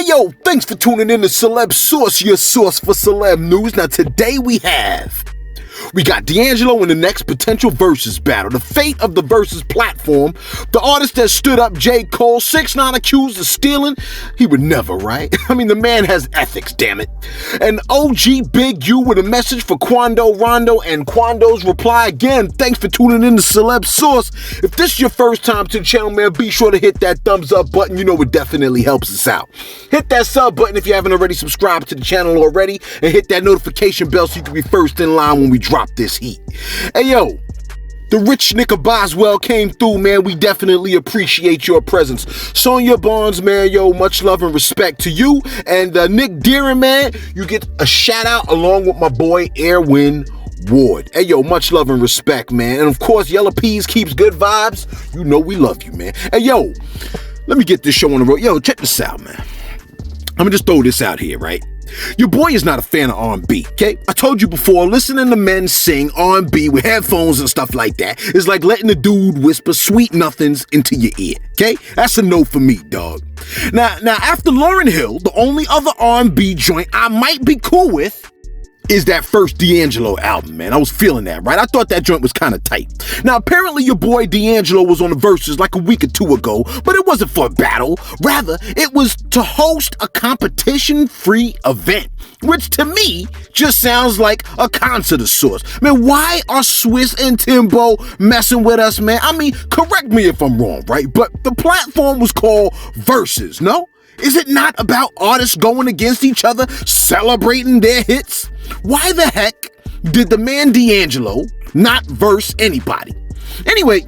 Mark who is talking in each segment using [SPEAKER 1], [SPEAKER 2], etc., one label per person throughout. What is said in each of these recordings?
[SPEAKER 1] Hey yo, thanks for tuning in to Celebs Source, your source for celeb news. Now today we got D'Angelo in the next potential Versus battle. The fate of the Versus platform. The artist that stood up J. Cole, 6ix9ine accused of stealing. He would never, right? I mean, the man has ethics, damn it. And OG Big U with a message for Quando Rondo, and Quando's reply. Again, thanks for tuning in to Celebs Source. If this is your first time to the channel, man, be sure to hit that thumbs up button. You know it definitely helps us out. Hit that sub button if you haven't already subscribed to the channel already, and hit that notification bell so you can be first in line when we drop this heat. Hey yo, the rich nigga Boswell came through, man. We definitely appreciate your presence. Sonia Barnes, man, yo, much love and respect to you. And Nick Deering, man, you get a shout out along with my boy Erwin Ward. Hey yo, much love and respect, man. And of course, Yellow Peas keeps good vibes. You know we love you, man. Hey yo, let me get this show on the road. Yo, check this out, man. I'm gonna just throw this out here, right? Your boy is not a fan of R&B, okay? I told you before, listening to men sing R&B with headphones and stuff like that is like letting a dude whisper sweet nothings into your ear, okay? That's a no for me, dog. Now after Lauryn Hill, the only other R&B joint I might be cool with is that first D'Angelo album, man. I was feeling that, right? I thought that joint was kind of tight. Now, apparently your boy D'Angelo was on the Versus like a week or two ago, but it wasn't for a battle. Rather, it was to host a competition-free event, which to me just sounds like a concert of sorts. Man, why are Swiss and Timbo messing with us, man? I mean, correct me if I'm wrong, right? But the platform was called Versus, no? Is it not about artists going against each other, celebrating their hits? Why the heck did the man D'Angelo not verse anybody? Anyway,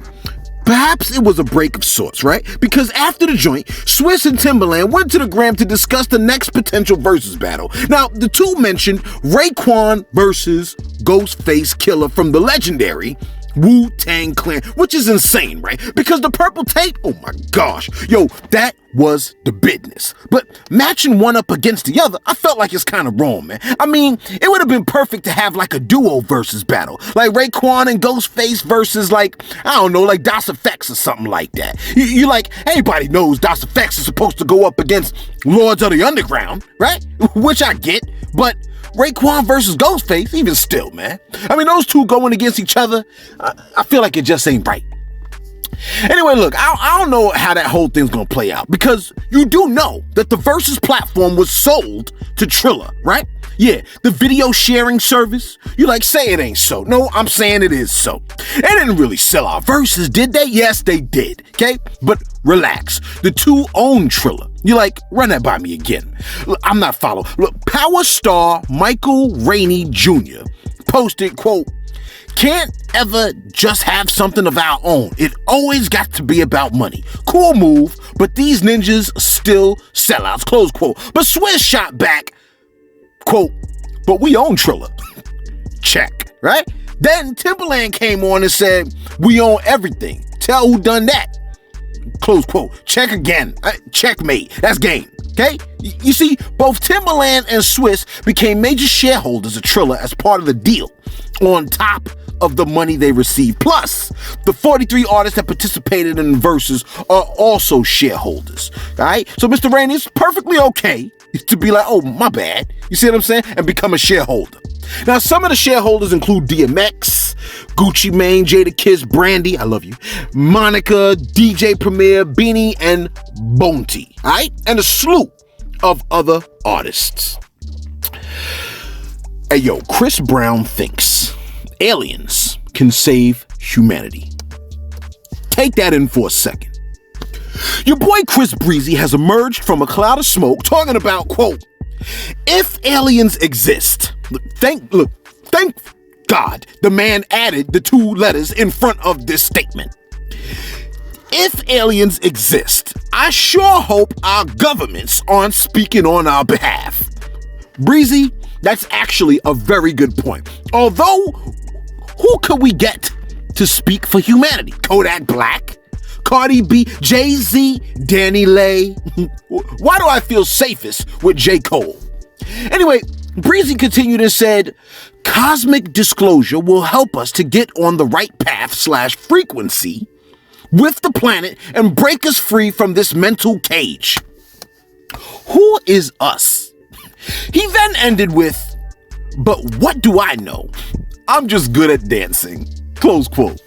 [SPEAKER 1] perhaps it was a break of sorts, right? Because after the joint, Swiss and Timbaland went to the gram to discuss the next potential Versus battle. Now, the two mentioned Raekwon versus Ghostface Killah from the legendary Wu-Tang Clan, which is insane, right? Because the purple tape, oh my gosh, yo, that was the business. But matching one up against the other, I felt like it's kind of wrong, man. I mean, it would have been perfect to have like a duo Versus battle, like Raekwon and Ghostface versus like, I don't know, like Das EFX or something like that. You like, anybody knows Das EFX is supposed to go up against Lords of the Underground, right? Which I get, but Raekwon versus Ghostface, even still, man. I mean, those two going against each other, I feel like it just ain't right. Anyway, look, I don't know how that whole thing's gonna play out, because you do know that the Versus platform was sold to Triller, right? Yeah, the video sharing service. You like, say it ain't so. No, I'm saying it is so. They didn't really sell our Versus, did they? Yes, they did, okay? But relax, the two own Triller. You like, run that by me again. Look, I'm not following. Look, Power Star Michael Rainey Jr. posted, quote, "Can't ever just have something of our own. It always got to be about money. Cool move, but these ninjas still sellouts," close quote. But Swiss shot back, quote, "But we own Triller." Check, right? Then Timbaland came on and said, "We own everything. Tell who done that." Close quote. Check again. Checkmate. That's game. Okay? You see, both Timbaland and Swiss became major shareholders of Triller as part of the deal, on top of the money they received. Plus, the 43 artists that participated in the Versus are also shareholders. All right? So Mr. Rainey, it's perfectly okay to be like, oh, my bad. You see what I'm saying? And become a shareholder. Now, some of the shareholders include DMX, Gucci Mane, Jadakiss, Brandy, I love you, Monica, DJ Premier, Beanie, and Bonte, all right? And a slew of other artists. Hey, yo, Chris Brown thinks aliens can save humanity. Take that in for a second. Your boy Chris Breezy has emerged from a cloud of smoke talking about, quote, "If aliens exist," thank God the man added the two letters in front of this statement. "If aliens exist, I sure hope our governments aren't speaking on our behalf." Breezy, that's actually a very good point. Although, who could we get to speak for humanity? Kodak Black? Cardi B, Jay-Z, Danny Lay. Why do I feel safest with J. Cole? Anyway, Breezy continued and said, "Cosmic disclosure will help us to get on the right path/frequency with the planet and break us free from this mental cage." Who is us? He then ended with, but what do I know? I'm just good at dancing. Close quote.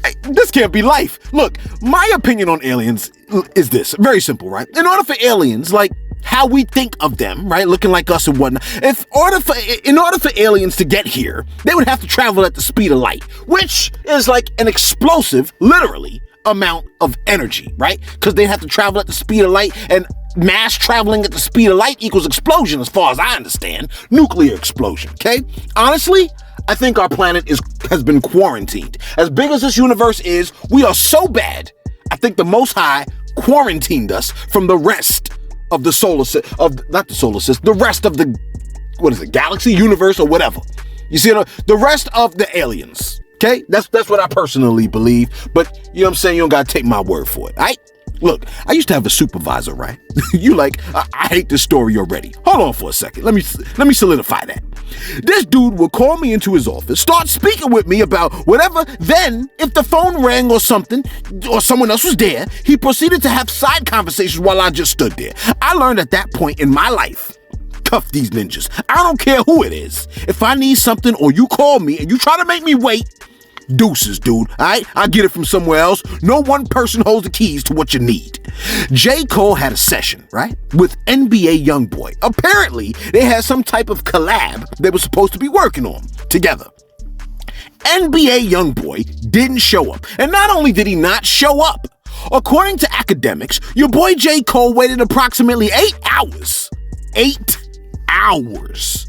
[SPEAKER 1] Hey, this can't be life. Look, my opinion on aliens is this. Very simple, right? In order for aliens, like how we think of them, right, looking like us and whatnot, in order for aliens to get here, they would have to travel at the speed of light, which is like an explosive, literally, amount of energy, right? Because they have to travel at the speed of light, and mass traveling at the speed of light equals explosion, as far as I understand. Nuclear explosion, okay? Honestly, I think our planet has been quarantined. As big as this universe is, we are so bad, I think the Most High quarantined us from the rest of the solar system, the rest of the, galaxy, universe, or whatever. You see, the rest of the aliens, okay? That's what I personally believe, but you know what I'm saying? You don't gotta take my word for it, all right? Look, I used to have a supervisor, right? I hate this story already. Hold on for a second. Let me solidify that. This dude would call me into his office, start speaking with me about whatever. Then, if the phone rang or something, or someone else was there, he proceeded to have side conversations while I just stood there. I learned at that point in my life, cuff these ninjas. I don't care who it is. If I need something or you call me and you try to make me wait, deuces, dude, all right? I get it from somewhere else. No one person holds the keys to what you need. J. Cole had a session, right, with NBA YoungBoy. Apparently, they had some type of collab they were supposed to be working on together. NBA YoungBoy didn't show up. And not only did he not show up, according to academics, your boy J. Cole waited approximately 8 hours. 8 hours.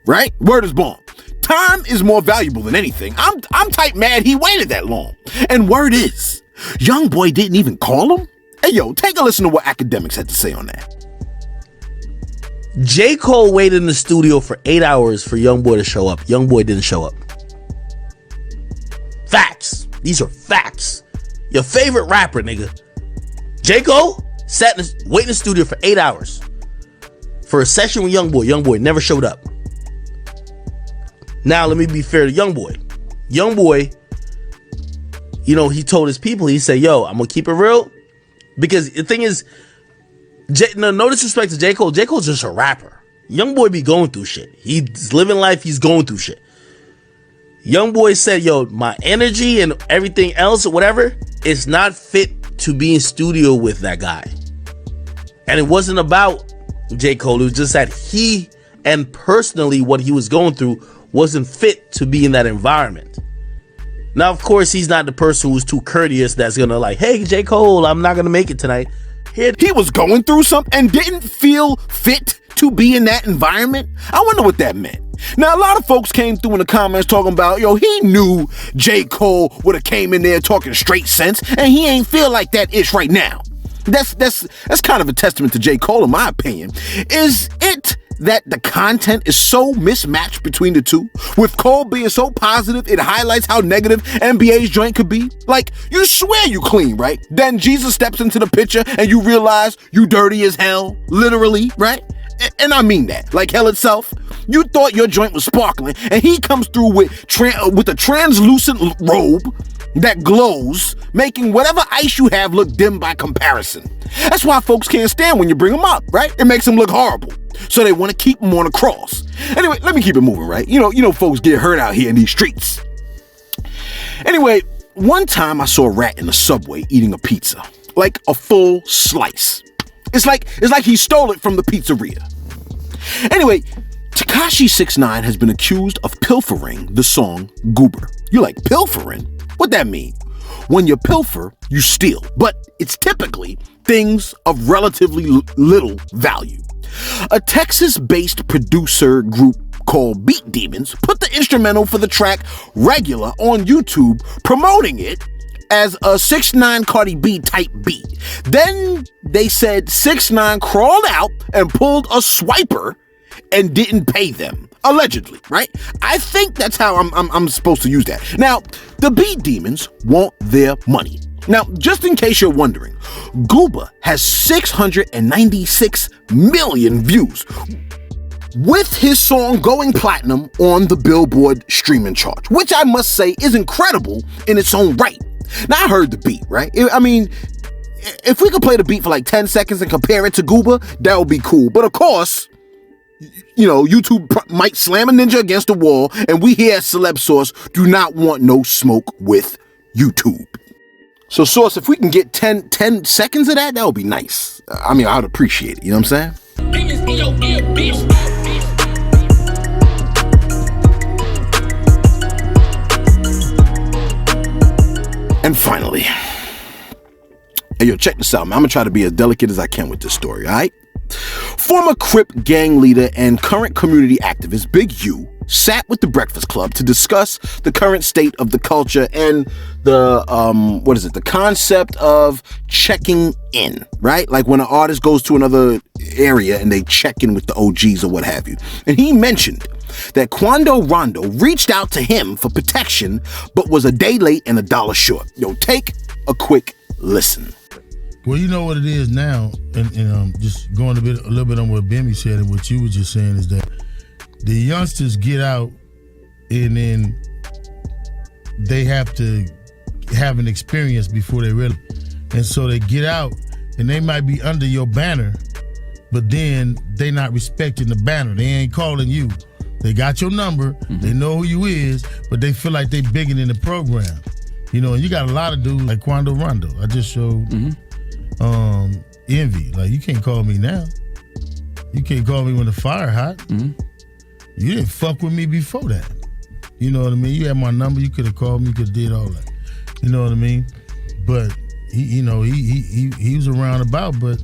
[SPEAKER 1] Right? Word is bond. Time is more valuable than anything. I'm type mad he waited that long. And word is, YoungBoy didn't even call him? Hey yo, take a listen to what academics had to say on that.
[SPEAKER 2] J. Cole waited in the studio for 8 hours for YoungBoy to show up. YoungBoy didn't show up. Facts. These are facts. Your favorite rapper, nigga. J. Cole waited in the studio for 8 hours for a session with YoungBoy. YoungBoy never showed up. Now, let me be fair to YoungBoy. YoungBoy, you know, he told his people, he said, yo, I'm going to keep it real. Because the thing is, no disrespect to J. Cole. J. Cole's just a rapper. YoungBoy be going through shit. He's living life. He's going through shit. YoungBoy said, yo, my energy and everything else or whatever is not fit to be in studio with that guy. And it wasn't about J. Cole. It was just that he and personally what he was going through wasn't fit to be in that environment. Now, of course, he's not the person who's too courteous that's gonna like, hey, J. Cole, I'm not gonna make it tonight.
[SPEAKER 1] He was going through something and didn't feel fit to be in that environment. I wonder what that meant. Now, a lot of folks came through in the comments talking about, yo, he knew J. Cole would have came in there talking straight sense, and he ain't feel like that ish right now. That's kind of a testament to J. Cole, in my opinion. Is it that the content is so mismatched between the two? With Cole being so positive, it highlights how negative NBA's joint could be. Like, you swear you clean, right? Then Jesus steps into the picture and you realize you dirty as hell, literally, right? And I mean that, like hell itself. You thought your joint was sparkling, and he comes through with a translucent robe that glows, making whatever ice you have look dim by comparison. That's why folks can't stand when you bring them up, right? It makes them look horrible. So they want to keep them on the cross. Anyway, let me keep it moving, right? You know, folks get hurt out here in these streets. Anyway, one time I saw a rat in the subway eating a pizza, like a full slice. It's like he stole it from the pizzeria. Anyway, Tekashi 6ix9ine has been accused of pilfering the song Goober. You like pilfering? What that mean? When you pilfer, you steal, but it's typically things of relatively little value. A Texas-based producer group called Beat Demons put the instrumental for the track Regular on YouTube, promoting it as a 6ix9ine Cardi B type beat. Then they said 6ix9ine crawled out and pulled a swiper and didn't pay them. Allegedly, right? I think that's how I'm supposed to use that. Now, the Beat Demons want their money. Now, just in case you're wondering, Gooba has 696 million views, with his song going platinum on the Billboard streaming chart, which I must say is incredible in its own right. Now, I heard the beat, right? I mean, if we could play the beat for like 10 seconds and compare it to Gooba, that would be cool. But of course, you know, YouTube might slam a ninja against the wall, and we here at Celebs Source do not want no smoke with YouTube. So Source, if we can get 10 seconds of that, that would be nice. I mean, I would appreciate it, you know what I'm saying? And finally, hey yo, check this out, man. I'm gonna try to be as delicate as I can with this story, all right? Former Crip gang leader and current community activist Big U sat with the Breakfast Club to discuss the current state of the culture and the the concept of checking in, right? Like when an artist goes to another area and they check in with the OGs or what have you. And he mentioned that Quando Rondo reached out to him for protection, but was a day late and $1 short. Yo, take a quick listen.
[SPEAKER 3] Well, you know what it is now, and just going a little bit on what Bimmy said and what you were just saying is that the youngsters get out and then they have to have an experience before they really, and so they get out and they might be under your banner, but then they not respecting the banner. They ain't calling you. They got your number, they know who you is, but they feel like they bigger than the program. You know, and you got a lot of dudes like Quando Rondo. I just showed Envy. Like, you can't call me now. You can't call me when the fire hot. You didn't fuck with me before that. You know what I mean? You had my number, you could have called me, you could have did all that. You know what I mean? But he was around about, but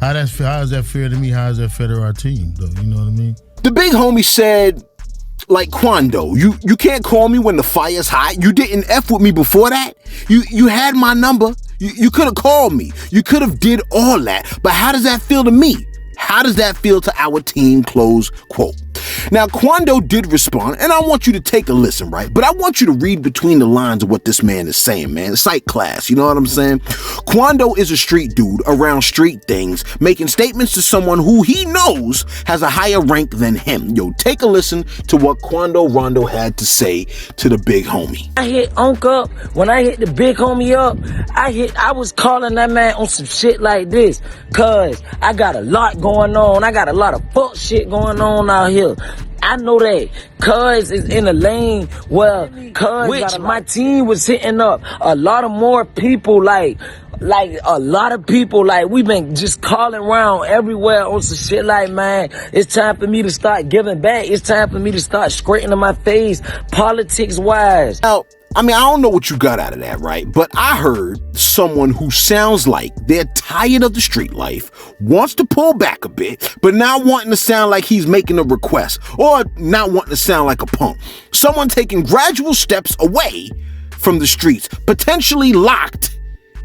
[SPEAKER 3] how is that fair to me? How is that fair to our team, though? You know what I mean?
[SPEAKER 1] The big homie said, like, Quando, you can't call me when the fire's hot. You didn't F with me before that. You had my number. You could have called me. You could have did all that. But how does that feel to me? How does that feel to our team? Close quote. Now, Quando did respond, and I want you to take a listen, right? But I want you to read between the lines of what this man is saying, man. It's like class, you know what I'm saying? Quando is a street dude around street things, making statements to someone who he knows has a higher rank than him. Yo, take a listen to what Quando Rondo had to say to the big homie.
[SPEAKER 4] I hit Unc up. When I hit the big homie up, I was calling that man on some shit like this, cause I got a lot going on. I got a lot of fuck shit going on out here. I know that cuz is in a lane where my team was hitting up a lot of more people, like a lot of people, like we've been just calling around everywhere on some shit like, man, it's time for me to start giving back. It's time for me to start straightening my face politics wise.
[SPEAKER 1] Now, I mean, I don't know what you got out of that, right? But I heard someone who sounds like they're tired of the street life, wants to pull back a bit, but not wanting to sound like he's making a request, or not wanting to sound like a punk. Someone taking gradual steps away from the streets, potentially locked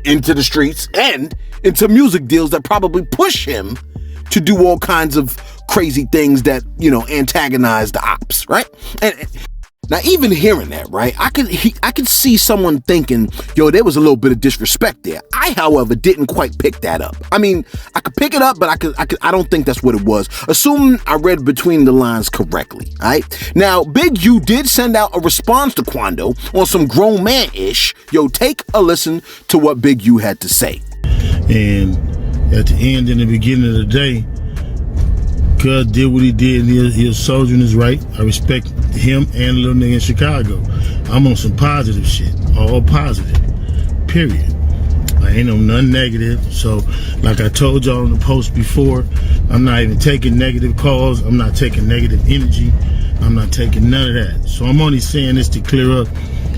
[SPEAKER 1] into the streets and into music deals that probably push him to do all kinds of crazy things that, you know, antagonize the ops, right? And now, even hearing that, right, I could see someone thinking, yo, there was a little bit of disrespect there. I, however, didn't quite pick that up. I mean, I could pick it up, but I don't think that's what it was. Assuming I read between the lines correctly, all right? Now, Big U did send out a response to Quando on some grown man-ish. Yo, take a listen to what Big U had to say.
[SPEAKER 3] And at the end and the beginning of the day, Cuz did what he did, and he was soldiering his right. I respect him and the little nigga in Chicago. I'm on some positive shit, all positive, period. I ain't on nothing negative. So, like I told y'all on the post before, I'm not even taking negative calls. I'm not taking negative energy. I'm not taking none of that. So I'm only saying this to clear up.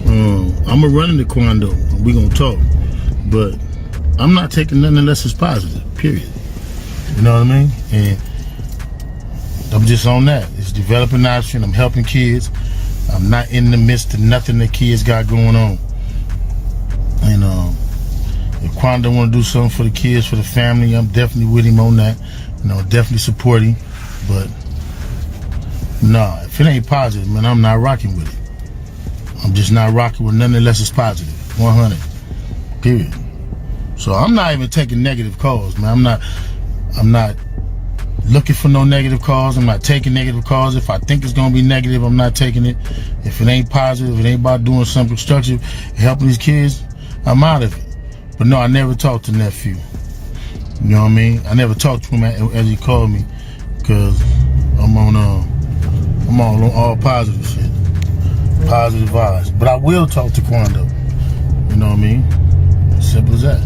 [SPEAKER 3] I'm going to run into Quando. We going to talk. But I'm not taking nothing unless it's positive, period. You know what I mean? And I'm just on that. It's developing option. I'm helping kids. I'm not in the midst of nothing that kids got going on. And if Quando want to do something for the kids, for the family, I'm definitely with him on that. You know, definitely support him. But nah, if it ain't positive, man, I'm not rocking with it. I'm just not rocking with nothing unless it's positive. 100. Period. So I'm not even taking negative calls, man. I'm not looking for no negative calls. I'm not taking negative calls. If I think it's gonna be negative, I'm not taking it. If it ain't positive, if it ain't about doing something constructive, helping these kids, I'm out of it. But no, I never talked to nephew. You know what I mean? I never talked to him as he called me, because I'm on all positive shit, positive vibes. But I will talk to Quando. You know what I mean? Simple as that.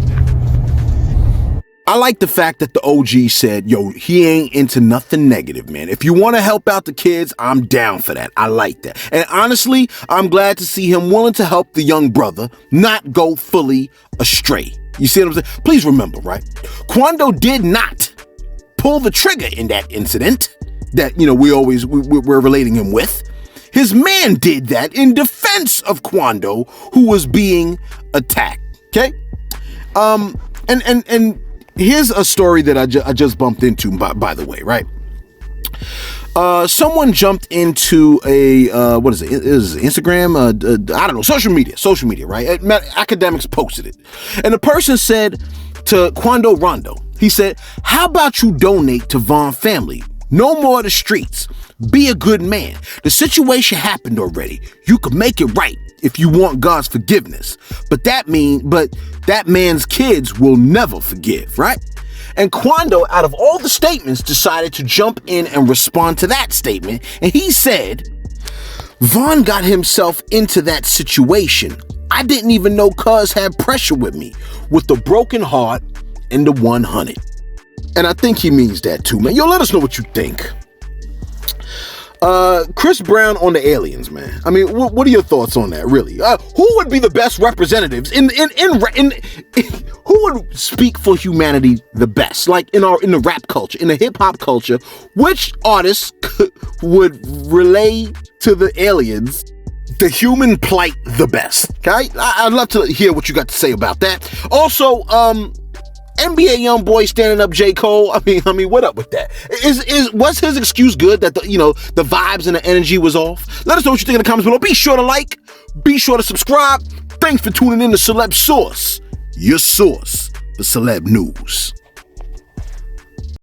[SPEAKER 1] I like the fact that the OG said, yo, he ain't into nothing negative, man. If you want to help out the kids, I'm down for that. I like that. And honestly, I'm glad to see him willing to help the young brother not go fully astray. You see what I'm saying? Please remember, right? Quando did not pull the trigger in that incident that, you know, we're relating him with. His man did that in defense of Quando, who was being attacked. Okay? And here's a story that I just bumped into, by the way, right? Someone jumped into a, what is it? Is it Instagram? I don't know, social media, right? Academics posted it. And the person said to Quando Rondo, he said, how about you donate to Vaughn family? No more of the streets. Be a good man. The situation happened already. You can make it right if you want God's forgiveness. But that man's kids will never forgive, right? And Quando, out of all the statements, decided to jump in and respond to that statement. And he said, Vaughn got himself into that situation. I didn't even know cuz had pressure with me, with the broken heart and the 100. And I think he means that too, man. Yo, let us know what you think. Chris Brown on the aliens, man. I mean, what are your thoughts on that, really? Who would be the best representatives who would speak for humanity the best? Like in the rap culture, in the hip hop culture, which artists would relay to the aliens the human plight the best? Okay, I'd love to hear what you got to say about that. Also, NBA YoungBoy standing up J. Cole. I mean, what up with that? Was his excuse good that the vibes and the energy was off? Let us know what you think in the comments below. Be sure to like, be sure to subscribe. Thanks for tuning in to Celebs Source, your source for celeb news.